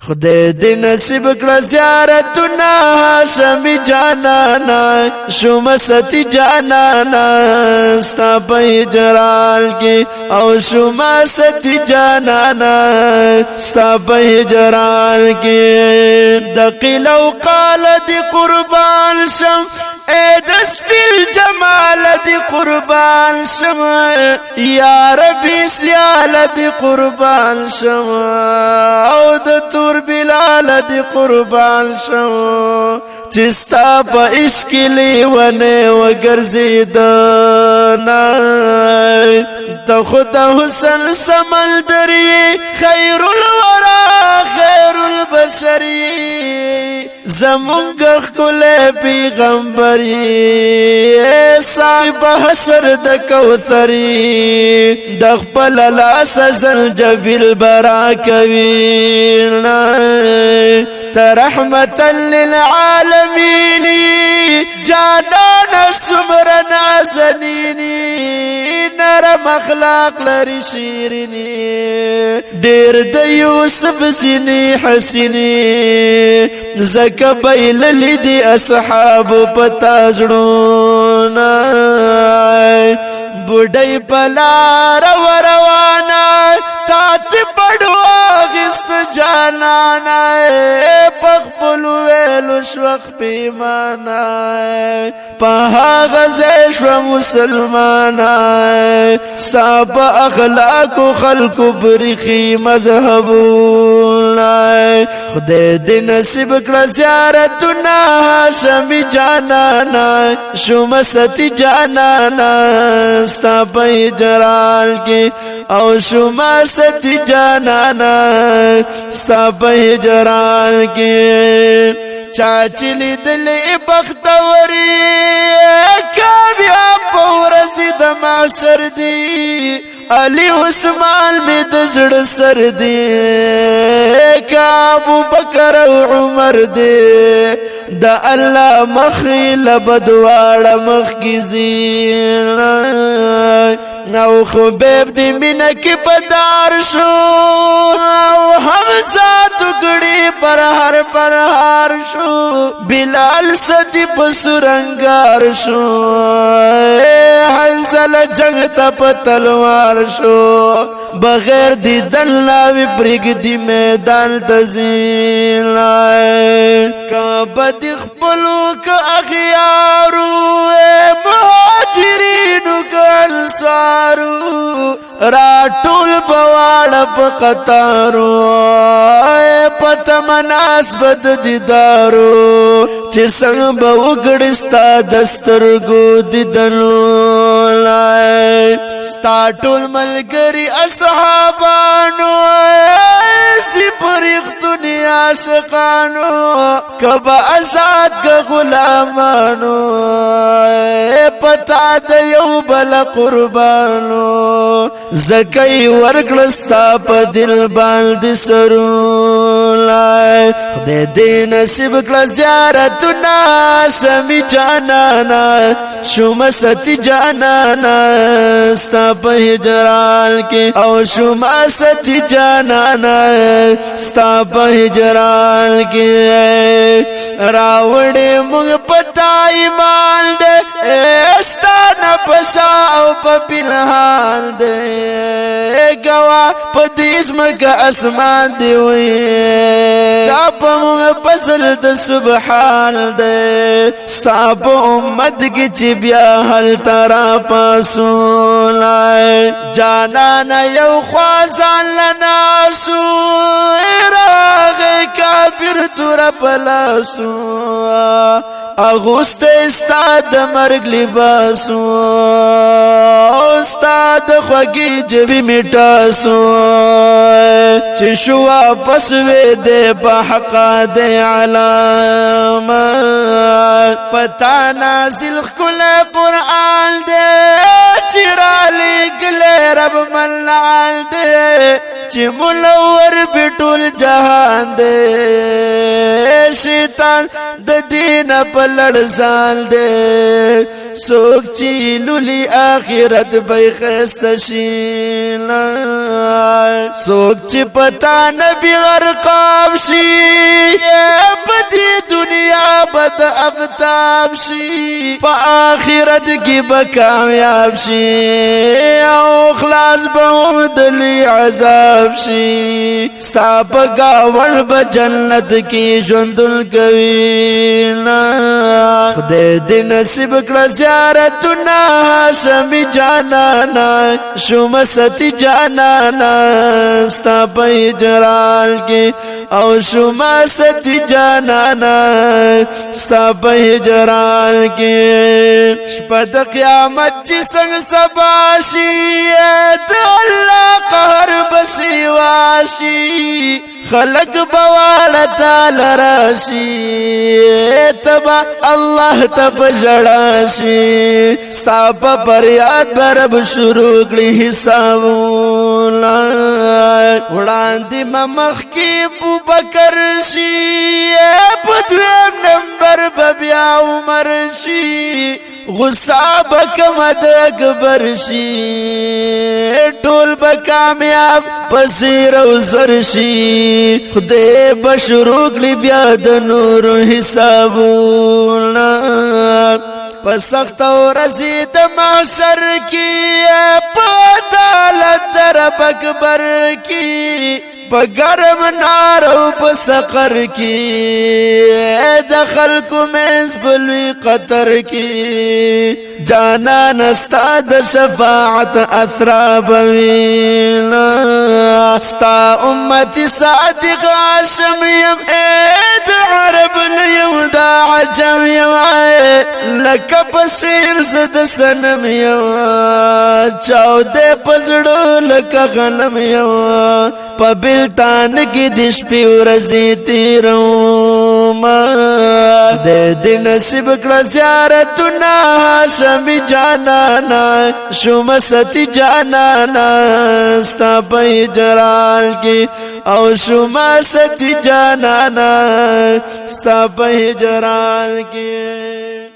خدای دې نصیب کړه زیارتونه هاشمي جانانا شوم ستی جانانا ستا په هجران کې او شوم ستی جانانا ستا په هجران کې دقیل او قال دی قربان شم اے دسپیل جمال دی قربان شم یا ربی سیال دی قربان شم او د تور بلال دی قربان شم چستا پا عشق لیوانے وگرزیدانا تا خود حسن سمندری خیر الورا خیر البشری زمونگخ کل پیغمبری صاحب حشر د کوثری دخپل لاس زنجبیل برا کوینا ترحمتا للعالمین جانانا سمر نازنینی نرم اخلاق لري شیرینی دیر د یوسف زینی حسینی زکا بیل لیدی اصحاب پتا زڑونا بڑی پلا روانا تاتی پڑو آغست جانانا پخپلو ویلو شوخ پیمانا پاها غزیش و مسلمانا ساب اخلاق و خلق برخی مذہبونا خدای دې نصیب کړه زیارتونه هاشمي جانانا شوم ستی جانانا ستا په هجران کې او شوم ستی جانانا ستا په هجران کې چاچی لیدلې بختوري کامیاب په ورځ د معاشر دی علی عثمان می د زړه سر دی کا ابو بکر او عمر دی د الله مخیل بدواړه مخ کی زینا نو خبيب دی مینا کی بدار شو او حمزه دګړي پر هر شو بلال سدی پسرنګار شو حنزل جنگ تا پتلوار شو بغیر دی دلاوی برگ دی میدان تزین کعبه دی خپلو که اخیارو مهاجرینو که انصارو را ټول بواړه په قطارو پته مناسبت دیدارو چې څنګه به وګړي ستا دسترګو دیدنو ستا ټول ملګري اصحابانو سی پرخ دنیا عاشقانو کبا آزاد که غلامانو پتا د یو بل قربانو زکی ورکلستا پا دل باندې سرولای خدای دې نصیب کړه زیارتونه هاشمي جانانا شوم ستی جانانا ستا په هجران کې او شوم ستی جانانا ستا په هجران کې راوړې موږ پتا ایمان دې ستا نه پشا او په بلحال دې گوا پدیس مکا اسمان دی وی دا پا مونگ پسل دا سبحان دے ستا پا امت کی چی بیا حل ترا پاسون آئے جانانا یو خوازان لناسو اراغ کافر تورا پلاسو اغوست استاد مرگ لباسو استاد خوگی جبی مٹاسو چی شوا پسوی دے پا حقا دے علامات پتا نازل کل قرآن دے چی رالی گلے رب ملعان دے چی منور بٹول جہان دے شیطان د دین پلڑ زان دے سوک چی لولی آخرت بی خیست شینا سوک چی پتا نبی غرقاب شی بد افتاب شي په آخرت کې به کامیاب شي او خلاص به هم دلی عذاب شي ستا په گاون به جنت کې ژوندون کوي خدای دې نصیب کړه زیارتونه هاشمي جانانا شوم ستی جانانا ستا په هجران کې او شوم ستی جانانا ستا په هجران کې شپه د قیامت چې څنګه سبا شي د الله قهر بسی واشي خلق بواړه تعالی راشي تبا الله تب جړا شي ستا په پریاد برب شروع کړي حسابونه وړاندې مخ کې ابو بکر شي په دویم نمبر بیا عمر شي غصه بکم د اکبر شي ټول به کامیاب پسیر او زر شي خدای بشروع کړي بیا د نور حسابونه په سخت ورځې د محشر کې په عدالت در اکبر کې په ګرم نار او په سقر کې د خلکو منځ په لوی قطر کې جانان ستا د شفاعت اثراب وینا ستا امتی صادق هاشم یم د عرب یم دا عجم یم لکه بصیر زد سنم یم چاودې پزړو لکه غنم یم په بلتان کې د شپې ورځې تیروم د دې نصیب کړه زیارتونه هاشمي جانانا شوم ستی جانانا ستا په هجران کې او شوم ستی جانانا ستا په هجران کې